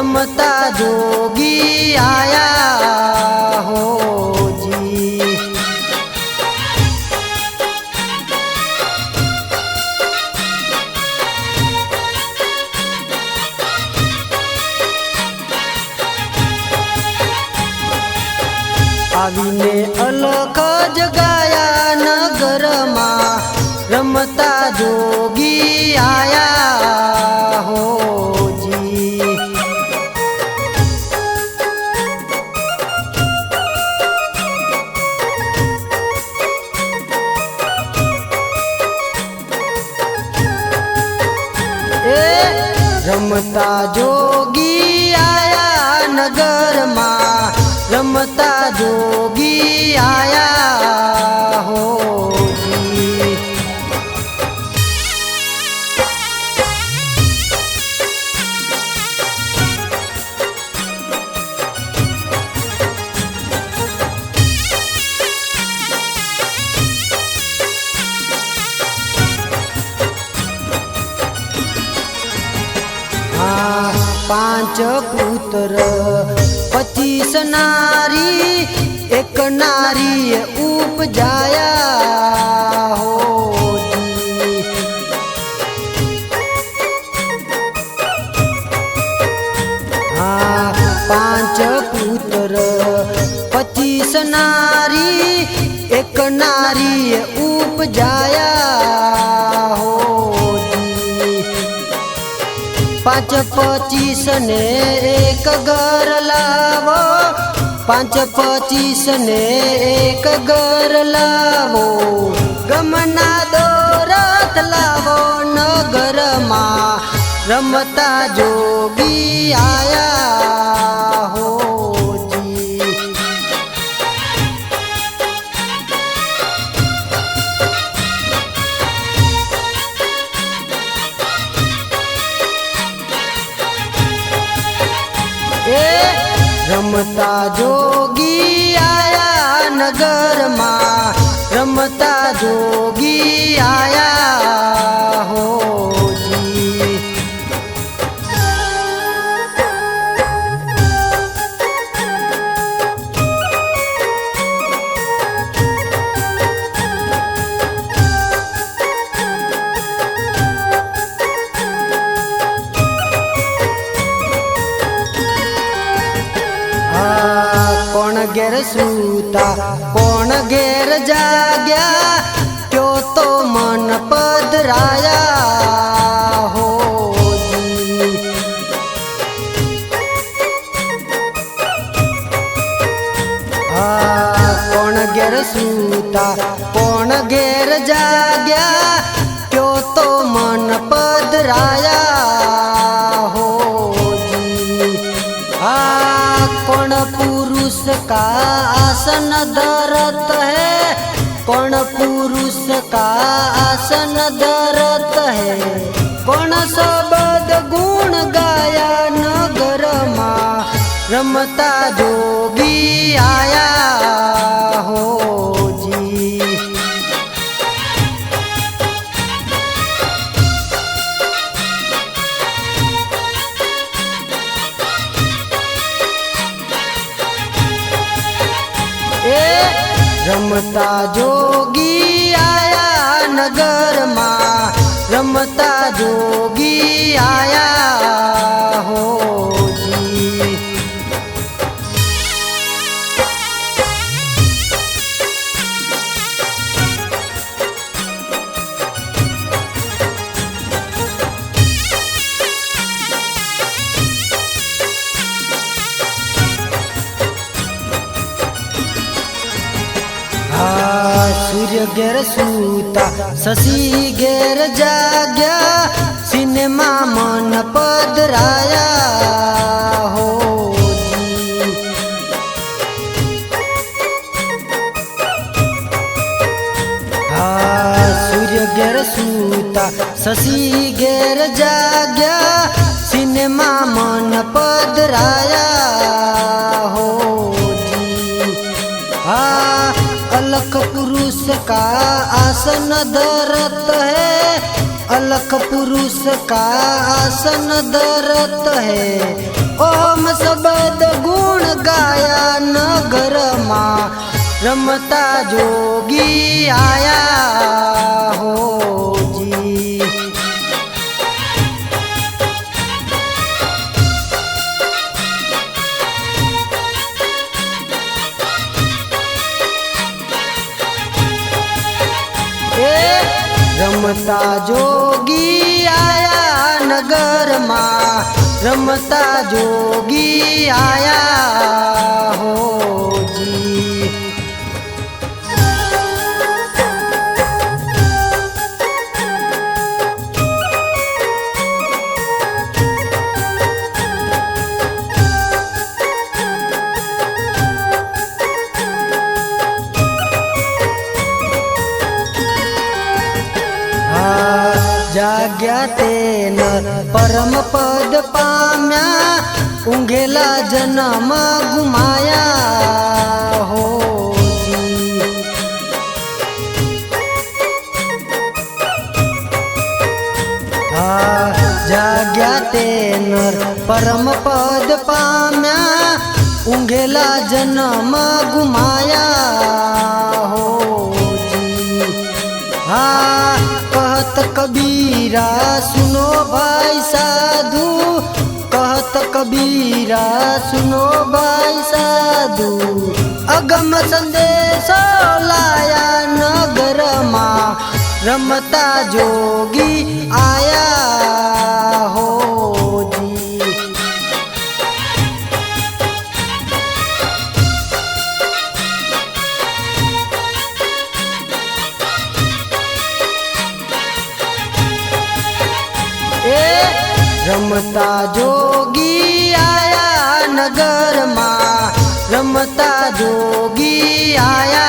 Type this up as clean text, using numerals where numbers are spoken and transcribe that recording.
रमता जोगी आया हो जी। आवीने अलख जगाया नगर मां रमता जोगी आया हो जी। रमता जोगी आया नगर मां रमता जोगी आया हो जी। पांच पुत्र 25 नारी एक नारी उपजाया हो जी। पांच पुत्र 25 नारी एक नारी उपजाया हो। 5-25 ने एक घर लावो 5-25 ने एक घर लावो गमना दोरथ लावो नगर मां रमता जोगी आया हो जी। रमता जोगी आया नगर मां रमता जोगी आया हो जी। कोण घेर सूता कोण घेर जाग्या त्यो तो मन पधराया हो जी। कोण घेर सूता कोण घेर जाग्या त्यो तो मन पधराया हो जी। कौन पुरुष का आसन धरत है कौन पुरुष का आसन धरत है कौन शब्द गुण गाया नगर मां रमता जोगी आया हो जी। रमता जोगी आया नगर मां रमता जोगी आया हो जी। सूर्य घेर सूता शशि घेर जाग्या सिनेमा मन पधराया हो जी। सूर्य घेर सूता शशि घेर जाग्या सिनेमा मन पधराया हो जी। अलख पुरुष का आसन धरत है अलख पुरुष का आसन धरत है ओम शब्द गुण गाया नगर माँ रमता जोगी आया हो जी। रमता जोगी आया नगर माँ रमता जोगी आया हो जी। जाग्या ते नर परम पद पाम्या ऊंघेला जन्म गुमाया हो जी। जाग्या ते नर परम पद पाम्या ऊंघेला जन्म गुमाया हो जी। कहत कबीरा सुनो भाई साधु, कहत कबीरा सुनो भाई साधु, अगम संदेश लाया नगर माँ रमता जोगी आया हो जी। रमता जोगी आया नगर माँ रमता जोगी आया